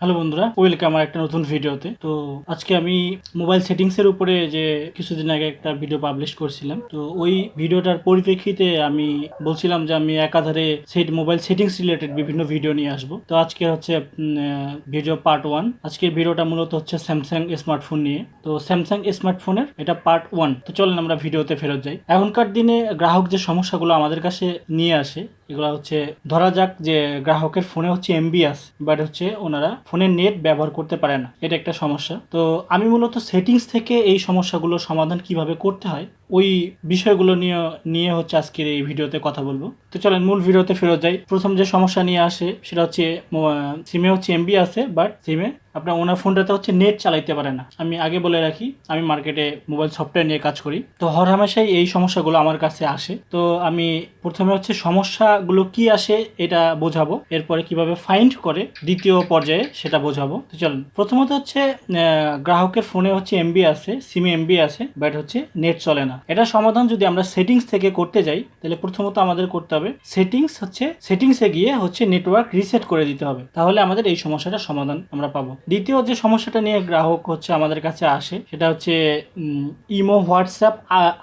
Hello বন্ধুরা, welcome আমার একটা নতুন ভিডিওতে। তো আজকে আমি মোবাইল সেটিংসের উপরে যে কিছুদিন আগে একটা ভিডিও পাবলিশ করছিলাম, তো ওই ভিডিওটার পরিপ্রেক্ষিতে আমি বলছিলাম যে আমি একাধারে মোবাইল সেটিংস রিলেটেড বিভিন্ন ভিডিও নিয়ে আসবো। তো আজকে হচ্ছে ভিডিও পার্ট 1। আজকের ভিডিওটা মূলত হচ্ছে স্যামসাং স্মার্টফোন নিয়ে। তো স্যামসাং স্মার্টফোনের এটা পার্ট 1। তো চলেন আমরা ভিডিওতে ফেরত যাই। এখনকার দিনে গ্রাহক যে সমস্যাগুলো আমাদের কাছে নিয়ে আসে, এগুলো হচ্ছে ধরা যাক যে গ্রাহকের ফোনে হচ্ছে এমবি আছে, বাট হচ্ছে ওনারা ফোনের নেট ব্যবহার করতে পারে না। এটা একটা সমস্যা। তো আমি মূলত সেটিংস থেকে এই সমস্যাগুলোর সমাধান কিভাবে করতে হয় ওই বিষয়গুলো নিয়ে নিয়ে হচ্ছে আজকের এই ভিডিওতে কথা বলবো। তো চলেন মূল ভিডিওতে ফেরত যাই। প্রথম যে সমস্যা নিয়ে আসে সেটা হচ্ছে সিমে হচ্ছে এমবি আছে, বাট সিমে আপনার ওনার ফোনটাতে হচ্ছে নেট চালাইতে পারে না। আমি আগে বলে রাখি, আমি মার্কেটে মোবাইল সফটওয়্যার নিয়ে কাজ করি। তো হরহামেশাই এই সমস্যাগুলো আমার কাছে আসে। তো আমি প্রথমে হচ্ছে সমস্যাগুলো কি আসে এটা বোঝাবো, এরপরে কিভাবে ফাইন্ড করে দ্বিতীয় পর্যায়ে সেটা বোঝাবো। তো চলুন, প্রথমত হচ্ছে গ্রাহকের ফোনে হচ্ছে এমবি আছে, সিমে এমবি আছে, বাট হচ্ছে নেট চলে না। এটা সমাধান যদি আমরা সেটিংস থেকে করতে যাই, তাহলে প্রথমত আমাদের করতে হবে সেটিংসে গিয়ে হচ্ছে নেটওয়ার্ক রিসেট করে দিতে হবে। তাহলে আমাদের এই সমস্যাটার সমাধান আমরা পাবো। দ্বিতীয় যে সমস্যাটা নিয়ে গ্রাহক হচ্ছে আমাদের কাছে আসে সেটা হচ্ছে ইমো, হোয়াটসঅ্যাপ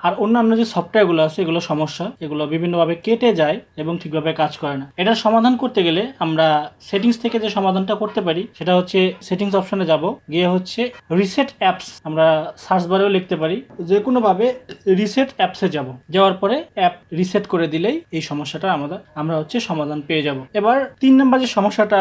আর অন্যান্য যে সফটওয়্যারগুলো আছে, এগুলো সমস্যা, এগুলো বিভিন্নভাবে কেটে যায় এবং ঠিকভাবে কাজ করে না। এটার সমাধান করতে গেলে আমরা সেটিংস থেকে যে সমাধানটা করতে পারি সেটা হচ্ছে সেটিংস অপশনে যাব, গিয়ে হচ্ছে রিসেট অ্যাপস, আমরা সার্চ বারেও লিখতে পারি, যে কোনোভাবে রিসেট অ্যাপসে যাওয়ার পরে অ্যাপ রিসেট করে দিলেই এই সমস্যাটা আমরা হচ্ছে সমাধান পেয়ে যাব। এবার 3 নম্বর যে সমস্যাটা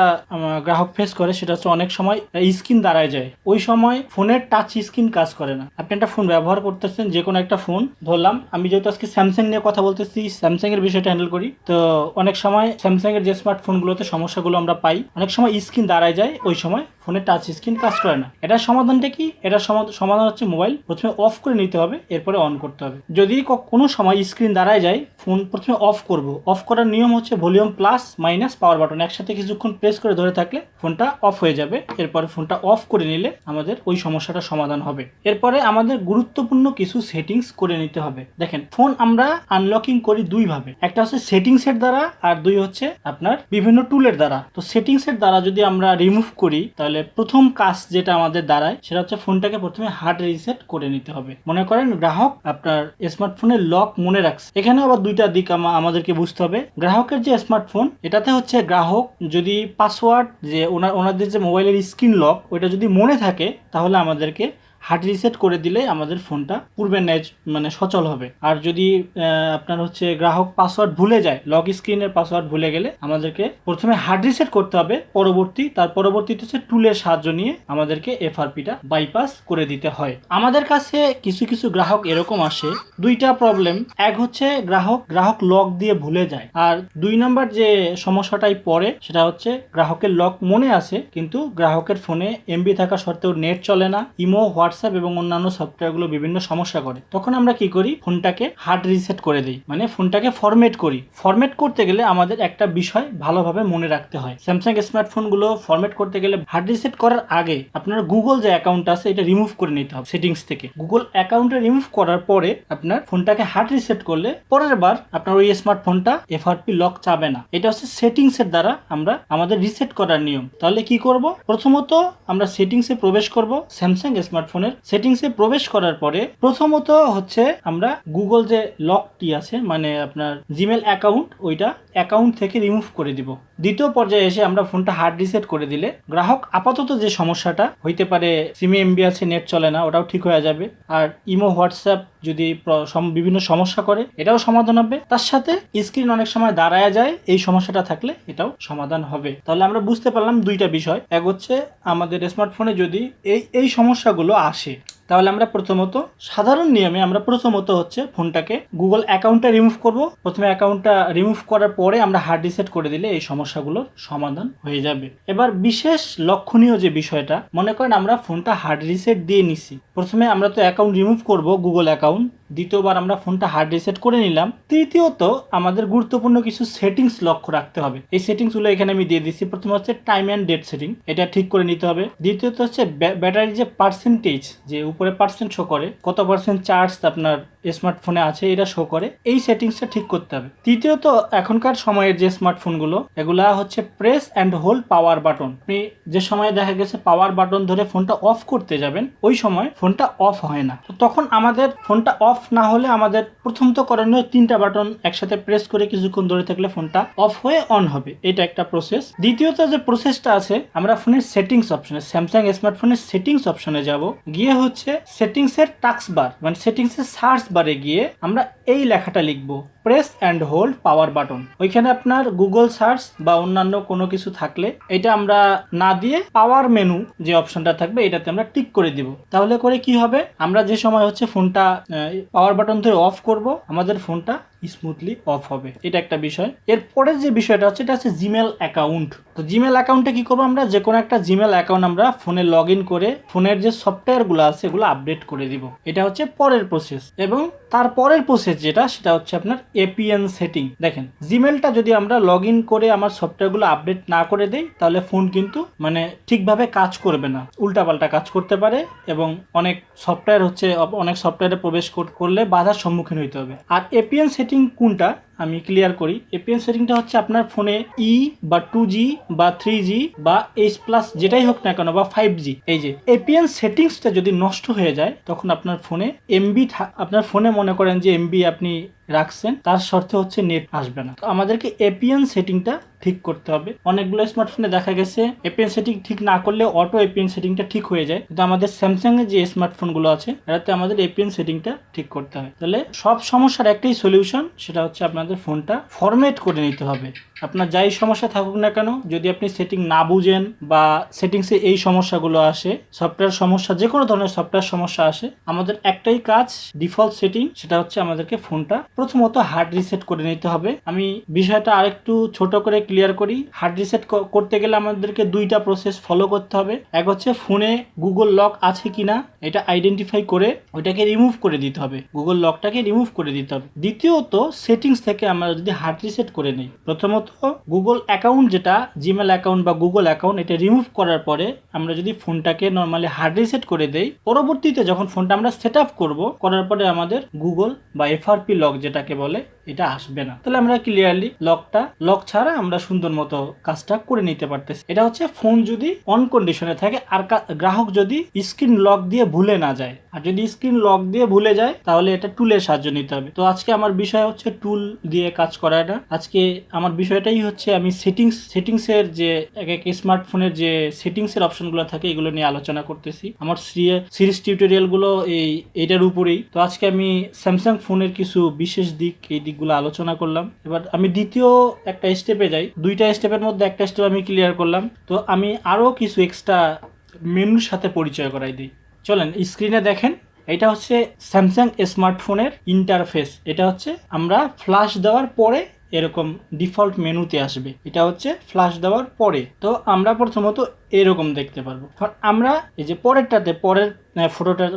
গ্রাহক ফেস করে সেটা হচ্ছে অনেক সময় স্ক্রিন দাঁড়ায় যায়। ওই সময় ফোনের টাচ স্ক্রিন কাজ করে না। আপনি একটা ফোন ব্যবহার করতেছেন, যে কোনো একটা ফোন ধরলাম, আমি যেহেতু আজকে স্যামসাং নিয়ে কথা বলতেছি, স্যামসাং এর বিষয়টা হ্যান্ডেল করি। তো অনেক সময় স্যামসাং এর যে স্মার্টফোনগুলোতে সমস্যাগুলো আমরা পাই, অনেক সময় স্ক্রিন দাঁড়ায় যায়, ওই সময় ফোনের টাচ স্ক্রিন কাজ করে না। এটার সমাধানটা কি? এটার সমাধান হচ্ছে মোবাইল প্রথমে অফ করে নিতে হবে, এরপরে অন করতে হবে। যদি কোনো সময় স্ক্রিন দাঁড়ায় যায়, ফোন প্রথমে অফ করব। অফ করার নিয়ম হচ্ছে volume plus minus power button একসাথে কিছুক্ষণ প্রেস করে ধরে থাকলে ফোনটা অফ হয়ে যাবে। এরপরে ফোনটা অফ করে নিলে আমাদের ওই সমস্যাটা সমাধান হবে। এরপরে আমাদের গুরুত্বপূর্ণ কিছু সেটিংস করে নিতে হবে। দেখেন, ফোন আমরা আনলকিং করি দুই ভাবে, একটা হচ্ছে সেটিংস এর দ্বারা আর দুই হচ্ছে আপনার বিভিন্ন টুলের দ্বারা। তো সেটিংস এর দ্বারা যদি আমরা রিমুভ করি, তাহলে প্রথম কাজ যেটা আমাদের দাঁড়ায় সেটা হচ্ছে ফোনটাকে প্রথমে হার্ড রিসেট করে নিতে হবে। মনে করেন গ্রাহক আপনার স্মার্টফোনের লক মনে রাখছে, এখানে আবার দুইটা দিক আমাদেরকে বুঝতে হবে। গ্রাহকের যে স্মার্টফোন, এটাতে হচ্ছে গ্রাহক যদি পাসওয়ার্ড, যে ওনাদের যে মোবাইলের স্ক্রিন লক, ওইটা যদি মনে থাকে, তাহলে আমাদেরকে হার্ড রিসেট করে দিলে আমাদের ফোনটা পূর্বের ন্যায় মানে সচল হবে। আর যদি আপনার হচ্ছে গ্রাহক পাসওয়ার্ড ভুলে যায়, লক স্ক্রিনের পাসওয়ার্ড ভুলে গেলে আমাদেরকে প্রথমে হার্ড রিসেট করতে হবে, তার পরবর্তীতে হচ্ছে টুলের সাহায্য নিয়ে আমাদেরকে এফআরপিটা বাইপাস করে দিতে হয়। আমাদের কাছে কিছু কিছু গ্রাহক এরকম আসে, দুইটা প্রবলেম। এক হচ্ছে গ্রাহক লক দিয়ে ভুলে যায়, আর 2 নাম্বার যে সমস্যাটাই পড়ে সেটা হচ্ছে গ্রাহকের লক মনে আছে কিন্তু গ্রাহকের ফোনে এমবি থাকা সত্ত্বেও নেট চলে না, ইমো, হোয়াটসঅ্যাপ এবং অন্যান্য সফটওয়্যারগুলো বিভিন্ন সমস্যা করে। তখন আমরা কি করি? ফোনটাকে হার্ড রিসেট করে দিই, মানে ফোনটাকে ফরম্যাট করি। ফরম্যাট করতে গেলে আমাদের একটা বিষয় ভালোভাবে মনে রাখতে হয়। স্যামসাং স্মার্টফোনগুলো ফরম্যাট করতে গেলে হার্ড রিসেট করার আগে আপনার গুগল যে অ্যাকাউন্ট আছে এটা রিমুভ করে নিতে হবে সেটিংস থেকে। গুগল অ্যাকাউন্টে রিমুভ করার পরে আপনার ফোনটাকে হার্ড রিসেট করলে পরের বার আপনার ওই স্মার্টফোনটা এফআরপি লক চাবে না। এটা হচ্ছে সেটিংস এর দ্বারা আমরা আমাদের রিসেট করার নিয়ম। তাহলে কি করব? প্রথমত আমরা সেটিংসে প্রবেশ করব। স্যামসাং স্মার্টফোনের সেটিংসে প্রবেশ করার পরে প্রথমত হচ্ছে আমরা গুগল যে লকটি আছে, মানে আপনার জিমেল অ্যাকাউন্ট, ওইটা অ্যাকাউন্ট থেকে রিমুভ করে দিব। দ্বিতীয় পর্যায়ে এসে আমরা ফোনটা হার্ড রিসেট করে দিলে গ্রাহক আপাতত যে সমস্যাটা হইতে পারে, সিমে এমবি আছে নেট চলে না, ওটাও ঠিক হয়ে যাবে। আর ইমো, হোয়াটসঅ্যাপ যদি বিভিন্ন সমস্যা করে, এটাও সমাধান হবে। তার সাথে স্ক্রিন অনেক সময় দাঁড়ায় যায়, এই সমস্যাটা থাকলে এটাও সমাধান হবে। তাহলে আমরা বুঝতে পারলাম দুইটা বিষয়। এক হচ্ছে আমাদের স্মার্টফোনে যদি এই সমস্যাগুলো আসে, তাহলে আমরা প্রথমত সাধারণ নিয়মে আমরা প্রথমত হচ্ছে ফোনটাকে গুগল অ্যাকাউন্টটা রিমুভ করব। প্রথমে অ্যাকাউন্টটা রিমুভ করার পরে আমরা হার্ড রিসেট করে দিলে এই সমস্যাগুলোর সমাধান হয়ে যাবে। এবার বিশেষ লক্ষণীয় যে বিষয়টা, মনে করেন আমরা ফোনটা হার্ড রিসেট দিয়ে নিছি। প্রথমে আমরা তো অ্যাকাউন্ট রিমুভ করব, গুগল অ্যাকাউন্ট, দ্বিতীয়বার আমরা ফোনটা হার্ড রিসেট করে নিলাম। তৃতীয়ত আমাদের গুরুত্বপূর্ণ কিছু সেটিংস লক্ষ্য রাখতে হবে। এই সেটিংসগুলো এখানে আমি দিয়ে দিচ্ছি। প্রথমে হচ্ছে টাইম অ্যান্ড ডেট সেটিং, এটা ঠিক করে নিতে হবে। দ্বিতীয়ত হচ্ছে ব্যাটারির যে পার্সেন্টেজ, যে উপরে পার্সেন্ট শো করে, কত পার্সেন্ট চার্জ আপনার স্মার্টফোনে আছে এটা শো করে, এই সেটিংসটা ঠিক করতে হবে। তৃতীয়ত, এখনকার সময়ের যে স্মার্টফোনগুলো এগুলা হচ্ছে press and hold power button. আপনি যে সময় দেখা গেছে পাওয়ার বাটন ধরে ফোনটা অফ করতে যাবেন, ওই সময় ফোনটা অফ হয় না। তো তখন আমাদের ফোনটা অফ না হলে আমাদের প্রথমত করণীয় 3টা বাটন একসাথে প্রেস করে কিছুক্ষণ ধরে থাকলে ফোনটা অফ হয়ে অন হবে, এটা একটা প্রসেস। দ্বিতীয়ত যে প্রসেসটা আছে, আমরা ফোনের সেটিংস অপশনে, স্যামসাং স্মার্টফোনের সেটিংস অপশনে যাব, গিয়ে হচ্ছে সেটিংসের টাস্ক বার মানে সেটিংসের সার্চ বারে গিয়ে আমরা এই লেখাটা লিখবো, press and hold power button. ওইখানে আপনার গুগল সার্চ বা অন্যান্য কোনো কিছু থাকলে এটা আমরা না দিয়ে পাওয়ার মেনু যে অপশনটা থাকবে এটাতে আমরা টিক করে দিব। তাহলে করে কি হবে, আমরা যে সময় হচ্ছে ফোনটা পাওয়ার বাটন ধরে অফ করব, আমাদের ফোনটা স্মুথলি অফ হবে। এটা একটা বিষয়। এরপরের যে বিষয়টা হচ্ছে এটা হচ্ছে জিমেল অ্যাকাউন্ট। তো জিমেল অ্যাকাউন্টে কি করবো, আমরা যে কোনো একটা জিমেল অ্যাকাউন্ট আমরা ফোনে লগ ইন করে ফোনের যে সফটওয়্যারগুলো আছে এগুলো আপডেট করে দিব। এটা হচ্ছে পরের প্রসেস। এবং তারপরের প্রসেস যেটা, সেটা হচ্ছে আপনার এপিএন সেটিং। দেখেন, জিমেলটা যদি আমরা লগ ইন করে আমার সফটওয়্যারগুলো আপডেট না করে দেই, তাহলে ফোন কিন্তু মানে ঠিকভাবে কাজ করবে না, উল্টাপাল্টা কাজ করতে পারে এবং অনেক সফটওয়্যারে প্রবেশ করলে বাধার সম্মুখীন হইতে হবে। আর এপিএন সেটিং কোনটা আমি ক্লিয়ার করি। এপিএন সেটিংটা হচ্ছে আপনার ফোনে ই বা 2G বা 3G বা H+ যেটাই হোক না কেন বা 5G, এই যে এপিএন সেটিংসটা যদি নষ্ট হয়ে যায় তখন আপনার ফোনে আপনার ফোনে মনে করেন যে এমবি আপনি রাখছেন, তার শর্তে হচ্ছে নেট আসবে না। তো আমাদেরকে এপিএন সেটিংটা ঠিক করতে হবে। অনেকগুলো স্মার্টফোনে দেখা গেছে এপিএন সেটিং ঠিক না করলে অটো এপিএন সেটিংটা ঠিক হয়ে যায়, কিন্তু আমাদের স্যামসাং এর যে স্মার্টফোনগুলো আছে এটাতে আমাদের এপিএন সেটিংটা ঠিক করতে হবে। তাহলে সব সমস্যার একটাই সলিউশন, সেটা হচ্ছে আপনাদের ফোনটা ফরম্যাট করে নিতে হবে। আপনার যাই সমস্যা থাকুক না কেন, যদি আপনি সেটিং না বুঝেন বা সেটিংসে এই সমস্যাগুলো আসে, সফটওয়্যার সমস্যা, যে কোনো ধরনের সফটওয়্যার সমস্যা আসে, আমাদের একটাই কাজ, ডিফল্ট সেটিং, সেটা হচ্ছে আমাদেরকে ফোনটা প্রথমত হার্ড রিসেট করে নিতে হবে। আমি বিষয়টা আরেকটু ছোট করে ক্লিয়ার করি। হার্ড রিসেট করতে গেলে আমাদেরকে 2টা প্রসেস ফলো করতে হবে। এক হচ্ছে ফোনে গুগল লক আছে কিনা এটা আইডেন্টিফাই করে ওইটাকে রিমুভ করে দিতে হবে, গুগল লকটাকে রিমুভ করে দিতে হবে। দ্বিতীয়ত, সেটিংস থেকে আমরা যদি হার্ড রিসেট করে নিই, প্রথমত গুগল অ্যাকাউন্ট, যেটা জিমেল অ্যাকাউন্ট বা গুগল অ্যাকাউন্ট, এটা রিমুভ করার পরে আমরা যদি ফোনটাকে নর্মালি হার্ড রিসেট করে দেই, পরবর্তীতে যখন ফোনটা আমরা সেট আপ করবো, করার পরে আমাদের গুগল বা এফআরপি লক যেটাকে বলে এটা আসবে না। তাহলে আমরা ক্লিয়ারলি লক ছাড়া আমরা সুন্দর মতো কাজটা করে নিতে পারতেছি। এটা হচ্ছে ফোন যদি অন কন্ডিশনে থাকে আর গ্রাহক যদি স্ক্রিন লক দিয়ে ভুলে না যায়। আর যদি স্ক্রিন লক দিয়ে ভুলে যায় তাহলে এটা টুলের সাহায্য নিতে হবে। তো আজকে আমার বিষয় হচ্ছে টুল দিয়ে কাজ করাটা। আজকে আমার বিষয়টাই হচ্ছে আমি সেটিংসের যে এক এক স্মার্টফোনের যে সেটিংসের অপশনগুলো থাকে এগুলো নিয়ে আলোচনা করতেছি। আমার সিরিজ টিউটোরিয়ালগুলো এইটার উপরেই। তো আজকে আমি স্যামসাং ফোনের কিছু বিশেষ দিক, এই দিকগুলো আলোচনা করলাম। এবার আমি দ্বিতীয় একটা স্টেপে যাই। 2টা স্টেপের মধ্যে একটা স্টেপ আমি ক্লিয়ার করলাম, তো আমি আরও কিছু এক্সট্রা মেনুর সাথে পরিচয় করাই দিই। চলেন স্ক্রিনে দেখেন, এটা হচ্ছে স্যামসাং স্মার্টফোনের ইন্টারফেস। এটা হচ্ছে আমরা ফ্ল্যাশ দেওয়ার পরে এরকম ডিফল্ট মেনুতে আসবে। এটা হচ্ছে ফ্ল্যাশ দেওয়ার পরে। তো আমরা প্রথমত এরকম দেখতে পারবো। আমরা এই যে পরের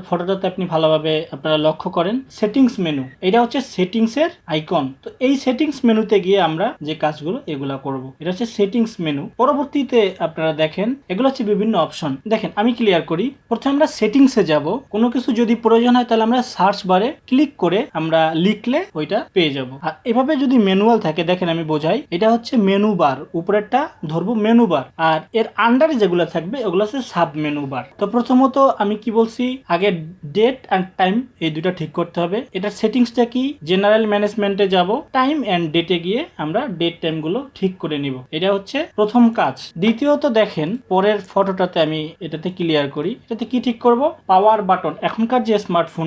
ফটোটাতে আপনি ভালোভাবে আপনারা লক্ষ্য করেন, সেটিংস মেনু, এটা হচ্ছে সেটিংসের আইকন। তো এই সেটিংস মেনুতে গিয়ে আমরা যে কাজগুলো এগুলা করব, এটা হচ্ছে সেটিংস মেনু। পরবর্তীতে আপনারা দেখেন এগুলো হচ্ছে বিভিন্ন অপশন। দেখেন আমি ক্লিয়ার করি। প্রথমে আমরা সেটিংসে যাব, কোনো কিছু যদি প্রয়োজন হয় তাহলে আমরা সার্চ বারে ক্লিক করে আমরা লিখলে ওইটা পেয়ে যাব। আর এভাবে যদি ম্যানুয়াল থাকে, দেখেন আমি বোঝাই, এটা হচ্ছে মেনু বার, উপরেরটা ধরবো মেনু বার, আর এর আন্ডারে যেগুলো থাকবে ওগুলো হচ্ছে সাব মেনু বার। তো প্রথমত আমি কি বলছি, আগে ডেট অ্যান্ড টাইম এই দুটো ঠিক করতে হবে। এটার সেটিংসটা কি, জেনারেল ম্যানেজমেন্টে যাব, টাইম অ্যান্ড ডেটে গিয়ে আমরা ডেট টাইম গুলো ঠিক করে নিব। এটা হচ্ছে প্রথম কাজ। দ্বিতীয়ত দেখেন পরের ফটোটাতে আমি এটাতে ক্লিয়ার করি, এটাতে কি ঠিক করব, পাওয়ার বাটন। এখনকার যে স্মার্টফোন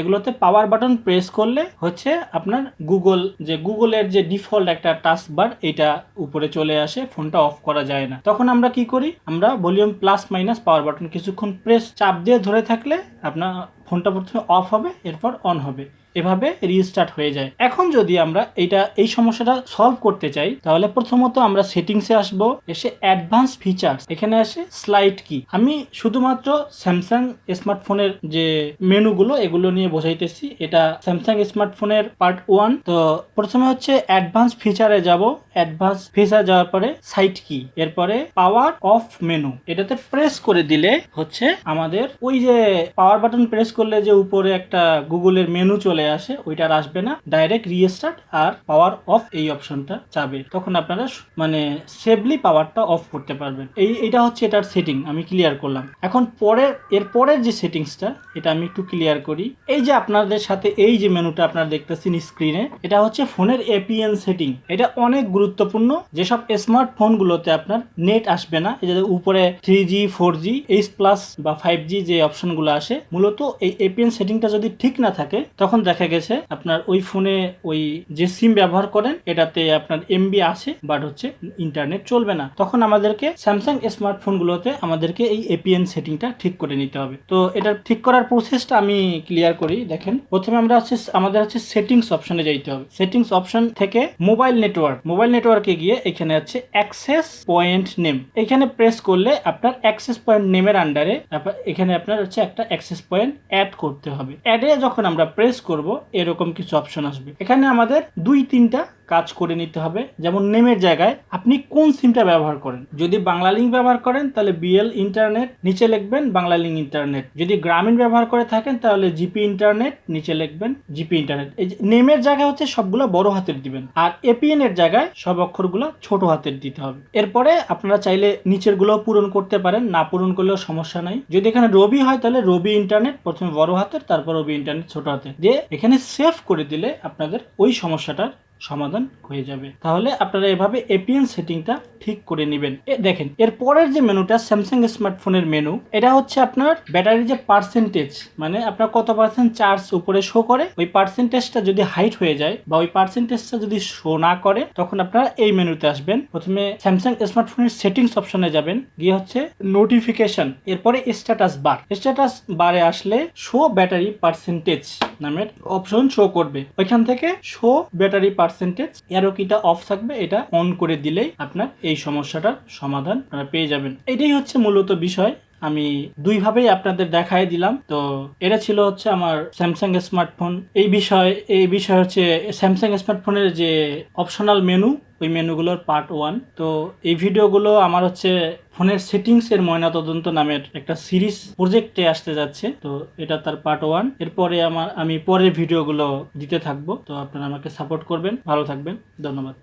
এগুলোতে পাওয়ার বাটন প্রেস করলে হচ্ছে আপনার গুগলের যে ডিফল্ট একটা টাস্ক বার এটা উপরে চলে আসে, ফোনটা অফ করা যায় না। তখন আমরা কি করি, আমরা volume plus minus power button কিছুক্ষণ চাপ দিয়ে ধরে থাকলে আপনার ফোনটা প্রথমে অফ হবে, এরপর অন হবে, এভাবে রিস্টার্ট হয়ে যায়। এখন যদি আমরা এই সমস্যাটা সলভ করতে চাই, তাহলে প্রথমত আমরা সেটিংসে আসব, এসে অ্যাডভান্স ফিচার্স, এখানে আসে স্লাইড কি। আমি শুধুমাত্র স্যামসাং স্মার্টফোনের যে মেনুগুলো এগুলো নিয়ে বোঝাইতেছি, এটা স্যামসাং স্মার্টফোনের পার্ট 1। তো প্রথমে হচ্ছে অ্যাডভান্স ফিচারে যাব, অ্যাডভান্স ফিচার যাওয়ার পরে সাইট কি, এরপরে পাওয়ার অফ মেনু, এটাতে প্রেস করে দিলে হচ্ছে আমাদের ওই যে পাওয়ার বাটন প্রেস করলে যে উপরে একটা গুগলের মেনু চলে বারে আসে ওইটা আর আসবে না, ডাইরেক্ট রিস্টার্ট আর পাওয়ার অফ এই অপশনটা যাবে, তখন আপনারা মানে সেফলি পাওয়ারটা অফ করতে পারবেন। এইটা হচ্ছে এটার সেটিং আমি ক্লিয়ার করলাম। এখন এরপরের যে সেটিংসটা এটা আমি একটু ক্লিয়ার করি। এই যে আপনাদের সাথে এই যে মেনুটা আপনারা দেখতেছেন স্ক্রিনে, এটা হচ্ছে ফোনের এপিএন সেটিং। এটা অনেক গুরুত্বপূর্ণ। যেসব স্মার্টফোনগুলোতে আপনার নেট আসবে না, এই যে উপরে 3G 4G H+ বা 5G যে অপশনগুলো আসে, মূলত এই এপিএন সেটিংটা যদি ঠিক না থাকে তখন দেখা গেছে আপনার ওই ফোনে ওই যে সিম ব্যবহার করেন এটাতে আপনার এমবি আসে বাট হচ্ছে ইন্টারনেট চলবে না। তখন আমাদেরকে স্যামসাং স্মার্টফোনগুলোতে আমাদেরকে এই এপিএন সেটিংটা ঠিক করে নিতে হবে। তো এটা ঠিক করার প্রসেসটা আমি ক্লিয়ার করি। দেখেন, প্রথমে আমাদের হচ্ছে সেটিংস অপশনে যাইতে হবে। সেটিংস অপশন থেকে মোবাইল নেটওয়ার্কে গিয়ে এখানে আছে অ্যাক্সেস পয়েন্ট নেম, এখানে প্রেস করলে আপনার অ্যাক্সেস পয়েন্ট নেমের আন্ডারে এখানে আপনার হচ্ছে একটা অ্যাক্সেস পয়েন্ট অ্যাড করতে হবে। অ্যাডে যখন আমরা প্রেস করব এরকম কিছু অপশন আসবে। এখানে আমাদের 2-3টা কাজ করে নিতে হবে। যেমন নেমের জায়গায় আপনি কোন সিমটা ব্যবহার করেন, যদি বাংলা লিঙ্ক ব্যবহার করেন তাহলে বিএল ইন্টারনেট, নিচে লিখবেন বাংলা লিঙ্ক ইন্টারনেট। যদি গ্রামীণ ব্যবহার করে থাকেন তাহলে জিপি ইন্টারনেট, নিচে লিখবেন জিপি ইন্টারনেট। এই নেমের জায়গায় হচ্ছে সবগুলো বড় হাতের দিবেন, আর এপিএন এর জায়গায় সব অক্ষরগুলো ছোট হাতের দিতে হবে। এরপরে আপনারা চাইলে নিচের গুলো পূরণ করতে পারেন, না পূরণ করলেও সমস্যা নাই। যদি এখানে রবি হয় তাহলে রবি ইন্টারনেট প্রথমে বড় হাতের, তারপর রবি ইন্টারনেট ছোট হাতের দিয়ে এখানে সেভ করে দিলে আপনাদের ওই সমস্যাটার সমাধান হয়ে যাবে। তাহলে আপনারা এভাবে এপিএন সেটিংটা ঠিক করে নেবেন। দেখেন, এর পরের যে মেনুটা স্যামসাং স্মার্টফোনের মেনু, এটা হচ্ছে আপনার ব্যাটারির যে পার্সেন্টেজ, মানে আপনার কত পার্সেন্ট চার্জ উপরে শো করে, ওই পার্সেন্টেজটা যদি হাইট হয়ে যায় বা ওই পার্সেন্টেজটা যদি শো না করে তখন আপনারা এই মেনুতে আসবেন। প্রথমে স্যামসাং স্মার্টফোনের সেটিংস অপশনে যাবেন, গিয়ে হচ্ছে নোটিফিকেশন, এরপরে স্ট্যাটাস বারে আসলে শো ব্যাটারি পার্সেন্টেজ নামের অপশন শো করবে। ওইখান থেকে শো ব্যাটারি পার্সেন্টেজ এরো কিটা অফ থাকবে, এটা অন করে দিলেই আপনার এই সমস্যাটার সমাধান আপনারা পেয়ে যাবেন। এটাই হচ্ছে মূলত বিষয়। আমি দুইভাবেই আপনাদের দেখাই দিলাম। তো এটা ছিল হচ্ছে আমার স্যামসাং স্মার্টফোন এই বিষয় হচ্ছে স্যামসাং স্মার্টফোনের যে অপশনাল মেনু, ওই মেনুগুলোর পার্ট 1। তো এই ভিডিওগুলো আমার হচ্ছে ফোনের সেটিংস এর ময়নাতদন্ত নামের একটা সিরিজ প্রজেক্টে আসতে যাচ্ছে। তো এটা তার পার্ট 1। এরপরে আমি পরের ভিডিওগুলো দিতে থাকবো। তো আপনারা আমাকে সাপোর্ট করবেন। ভালো থাকবেন। ধন্যবাদ।